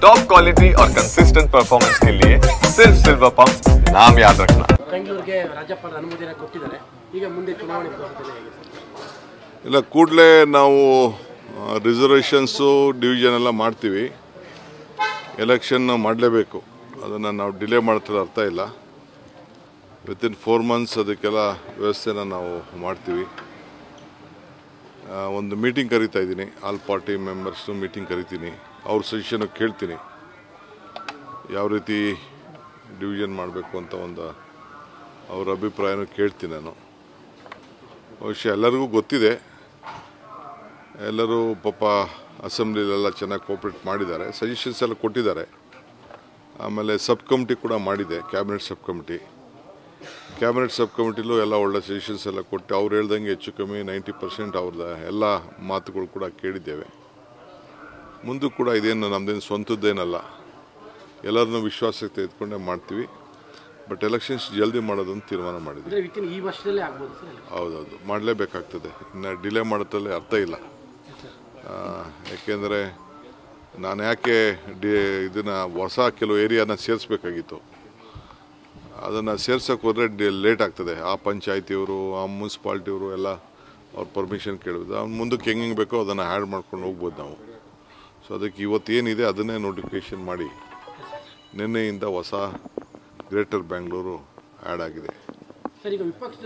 Top quality और consistent performance के लिए सिर्फ सिल्वर पंप नाम याद रखना। ಬೆಂಗಳೂರಿಗೆ ರಾಜ್ಯಪಾಲ ಅನುಮೋದನೆ ಕೊಟ್ಟಿದ್ದಾರೆ. ಈಗ ಮುಂದೆ ಚುನಾವಣೆ ಪ್ರಕ್ರಿಯೆ ಹೇಗೆ ಸರ್? ಇಲ್ಲ, ಕೂಡಲೇ ನಾವು ರಿಸರ್ವೇಷನ್ಸು ಡಿವಿಷನ್ ಎಲ್ಲ ಮಾಡ್ತೀವಿ. ಎಲೆಕ್ಷನ್ ಮಾಡಲೇಬೇಕು, ಅದನ್ನು ನಾವು ಡಿಲೇ ಮಾಡ್ತಿರೋ ಅರ್ಥ ಇಲ್ಲ. ವಿತಿನ್ 4 months ಅದಕ್ಕೆಲ್ಲ ವ್ಯವಸ್ಥೆನ ನಾವು ಮಾಡ್ತೀವಿ. ಒಂದು ಮೀಟಿಂಗ್ ಕರಿತಾ ಇದ್ದೀನಿ, ಆಲ್ ಪಾರ್ಟಿ ಮೆಂಬರ್ಸ್ನು ಮೀಟಿಂಗ್ ಕರಿತೀನಿ, ಅವ್ರ ಸಜೆಷನ್ ಕೇಳ್ತೀನಿ ಯಾವ ರೀತಿ ಡಿವಿಷನ್ ಮಾಡಬೇಕು ಅಂತ ಅವ್ರ ಅಭಿಪ್ರಾಯನೂ ಕೇಳ್ತೀನಿ ನಾನು. ಬಹುಶಃ ಎಲ್ಲರಿಗೂ ಗೊತ್ತಿದೆ, ಎಲ್ಲರೂ ಪಾಪ ಅಸೆಂಬ್ಲಿಲೆಲ್ಲ ಚೆನ್ನಾಗಿ ಕೋಆಪ್ರೇಟ್ ಮಾಡಿದ್ದಾರೆ, ಸಜೆಷನ್ಸ್ ಎಲ್ಲ ಕೊಟ್ಟಿದ್ದಾರೆ. ಆಮೇಲೆ ಸಬ್ ಕಮಿಟಿ ಕೂಡ ಮಾಡಿದೆ, cabinet sub committee. Cabinet sub ಕಮಿಟಿಲೂ ಎಲ್ಲ ಒಳ್ಳೆ ಸಜೆಷನ್ಸ್ ಎಲ್ಲ ಕೊಟ್ಟು ಅವ್ರು ಹೇಳ್ದಂಗೆ ಹೆಚ್ಚು ಕಮ್ಮಿ 90% ಅವ್ರದ್ದು ಎಲ್ಲ ಮಾತುಗಳು ಕೂಡ ಕೇಳಿದ್ದೇವೆ. ಮುಂದೂ ಕೂಡ ಇದೇನು ನಮ್ಮದೇನು ಸ್ವಂತದ್ದೇನಲ್ಲ, ಎಲ್ಲರನ್ನೂ ವಿಶ್ವಾಸಕ್ಕೆ ತೆಗೆದುಕೊಂಡೇ ಮಾಡ್ತೀವಿ. ಬಟ್ ಎಲೆಕ್ಷನ್ಸ್ ಜಲ್ದಿ ಮಾಡೋದನ್ನು ತೀರ್ಮಾನ ಮಾಡಿದ್ವಿ. ಈ ವರ್ಷದಲ್ಲೇ ಆಗ್ಬೋದು ಸರ್? ಹೌದೌದು, ಮಾಡಲೇಬೇಕಾಗ್ತದೆ. ಇನ್ನು ಡಿಲೇ ಮಾಡೋದ್ರಲ್ಲಿ ಅರ್ಥ ಇಲ್ಲ. ಯಾಕೆಂದರೆ ನಾನು ಯಾಕೆ ಇದನ್ನು ಹೊಸ ಕೆಲವು ಏರಿಯಾನ ಸೇರಿಸ್ಬೇಕಾಗಿತ್ತು, ಅದನ್ನು ಸೇರ್ಸೋಕೆ ಹೋದರೆ ಲೇಟ್ ಆಗ್ತದೆ. ಆ ಪಂಚಾಯತಿಯವರು, ಆ ಮುನ್ಸಿಪಾಲ್ಟಿಯವರು ಎಲ್ಲ ಅವ್ರ ಪರ್ಮಿಷನ್ ಕೇಳೋದು. ಮುಂದಕ್ಕೆ ಹೆಂಗೆ ಬೇಕೋ ಅದನ್ನು ಆ್ಯಡ್ ಮಾಡ್ಕೊಂಡು ಹೋಗ್ಬೋದು ನಾವು. ಸೊ ಅದಕ್ಕೆ ಇವತ್ತೇನಿದೆ ಅದನ್ನೇ ನೋಟಿಫಿಕೇಷನ್ ಮಾಡಿ ನಿನ್ನೆಯಿಂದ ಹೊಸ ಗ್ರೇಟರ್ ಬೆಂಗಳೂರು ಆ್ಯಡ್ ಆಗಿದೆ. ಸರ್, ಈಗ ವಿಪಕ್ಷ